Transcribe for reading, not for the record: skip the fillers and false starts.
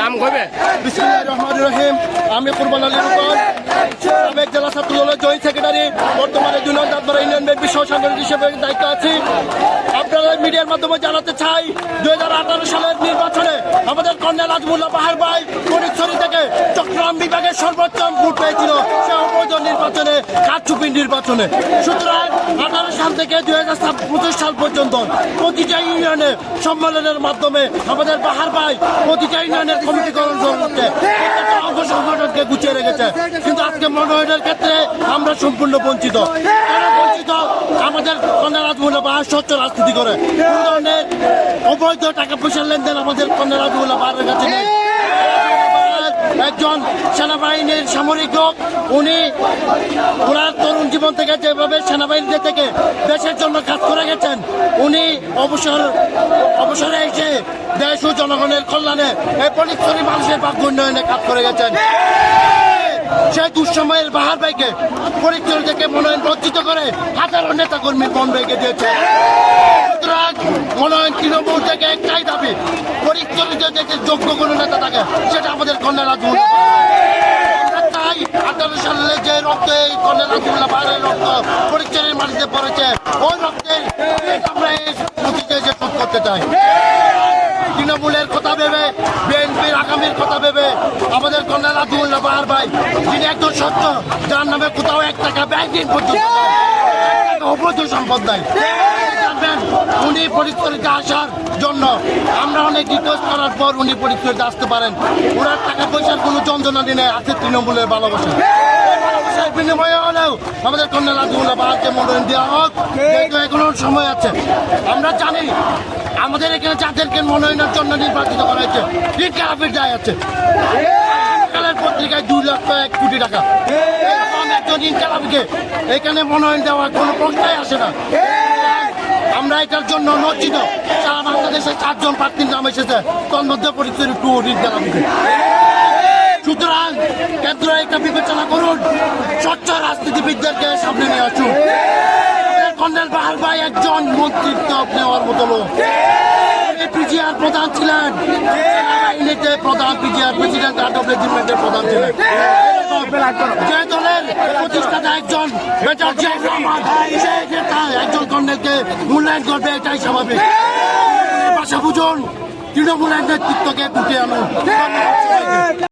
নাম কবে? বিসমিল্লাহির রহমানির রহিম। আমি কুরবান আলী রুকন, সাবেক জেলা ছাত্র দলের জয়েন্ট সেক্রেটারি, বর্তমানে জুনিয়র দাঁতমারা ইউনিয়ন বিএনপির সহসাংগঠনিক হিসেবে দায়িত্ব আছি। আপনারা মিডিয়ার মাধ্যমে জানাতে চাই, 2018 সালের নির্বাচনে আমাদের কর্নেল আজমুল্লাহ বাহার ভাই ফটিকছড়ি থেকে চট্টগ্রাম বিভাগের সর্বোচ্চ ভোট পেয়েছিল সে অবৈধ নির্বাচনে, কারচুপি নির্বাচনে। সুতরাং 18 সাল থেকে 2025 সাল পর্যন্ত প্রতিটা ইউনিয়নে সম্মেলনের মাধ্যমে আমাদের বাহার ভাই প্রতিটা ইউনিয়নের কমিটিকরণ করতে অঙ্গ সংগঠনকে গুছিয়ে রেখেছে। কিন্তু আজকে মনোনয়নের ক্ষেত্রে আমরা সম্পূর্ণ বঞ্চিত। আমাদের কর্নেল আজমুল্লাহ বাহার স্বচ্ছ রাজনীতি করে, কোন ধরনের অবৈধ টাকা পয়সার লেনদেন আমাদের কর্নেল আজমুল্লাহ বাহারের কাছে নেই। একজন সেনাবাহিনীর সামরিক লোক, উনি ওনার তরুণ জীবন থেকে যেভাবে সেনাবাহিনীতে থেকে দেশের জন্য কাজ করে গেছেন, উনি অবসরে এসে দেশ ও জনগণের কল্যাণে এই ফটিকছড়ি মানুষের ভাগ্য উন্নয়নে কাজ করে গেছেন। সেই দুঃসময়ের বাহার ভাইকে ফটিকছড়ি থেকে মনোনয়ন বঞ্চিত করে হাজারো নেতা কর্মী মন ভেঙে দিয়েছে। সুতরাং মনোনয়ন তৃণমূল থেকে একটাই দাবি, ফটিকছড়িতে যে যোগ্য কোনো নেতা থাকে সেটা আমাদের কর্নেল আজমুল্লাহ। আমরা চাই 18 সালে যে রক্ত এই কর্নেল আজমুল্লাহ বাহারের রক্ত ফটিকছড়ির মাটিতে পড়েছে, ওই রক্তের আমরা এই নথিতে যে শোধ করতে চাই। তৃণমূলের কথা ভেবে, বিএনপির আগামীর কথা ভেবে আমাদের কর্নেল আজমুল্লাহ বাহার ভাই, যিনি একজন সত্য, যার নামে কোথাও 1 টাকা ব্যাংকিং পর্যন্ত অবৈধ সম্পদ নাই, জানবেন উনি ফটিকছড়িতে আসার জন্য আমরা অনেক রিকোয়েস্ট করার পর উনি ফটিকছড়িতে আসতে পারেন। ওনার টাকা পয়সার কোনো যন্ত্রণাদি নেই, আছে তৃণমূলের ভালোবাসা। বিনিময়ে হলেও আমাদের কর্নেল আজমুল্লাহ বাহারকে মনোনয়ন দেওয়া হোক, যেহেতু এখনো সময় আছে। আমরা জানি আমাদের এখানে যাদেরকে মনোনয়নের জন্য নির্বাচিত করা হয়েছে ঋণ খেলাপির দায় আছে। সকালের পত্রিকায় 2 লক্ষ 1 কোটি টাকা, একজন ঋণ খেলাপিকে এখানে মনোনয়ন দেওয়ার কোনো প্রশ্নই আসে না। আমরা এটার জন্য লজ্জিত। সারা বাংলাদেশে 4 জন প্রার্থীর নাম এসেছে, তার মধ্যে ফটিকছড়ি 2 ঋণ খেলাপিকে। সুতরাং কেন্দ্র এটা বিবেচনা করুন, স্বচ্ছ রাজনীতিবিদদেরকে সামনে নিয়ে আসুন। কর্নেল বাহার ভাই একজন মন্ত্রিত্ব নেওয়ার মতো লোক, পিজিআর প্রধান ছিলেন, সেনাবাহিনীতে প্রধান, পিজিআর প্রেসিডেন্ট গার্ড অফ রেজিমেন্টের প্রধান ছিলেন। যে দলের প্রতিষ্ঠাতা একজন মেজর জিয়াউর রহমান, সেই নেতা একজন কর্নেলকে মূল্যায়ন করবে, এটাই স্বাভাবিক। ভাষা বুঝুন, তৃণমূলের নেতৃত্বকে ফুটে আনুন।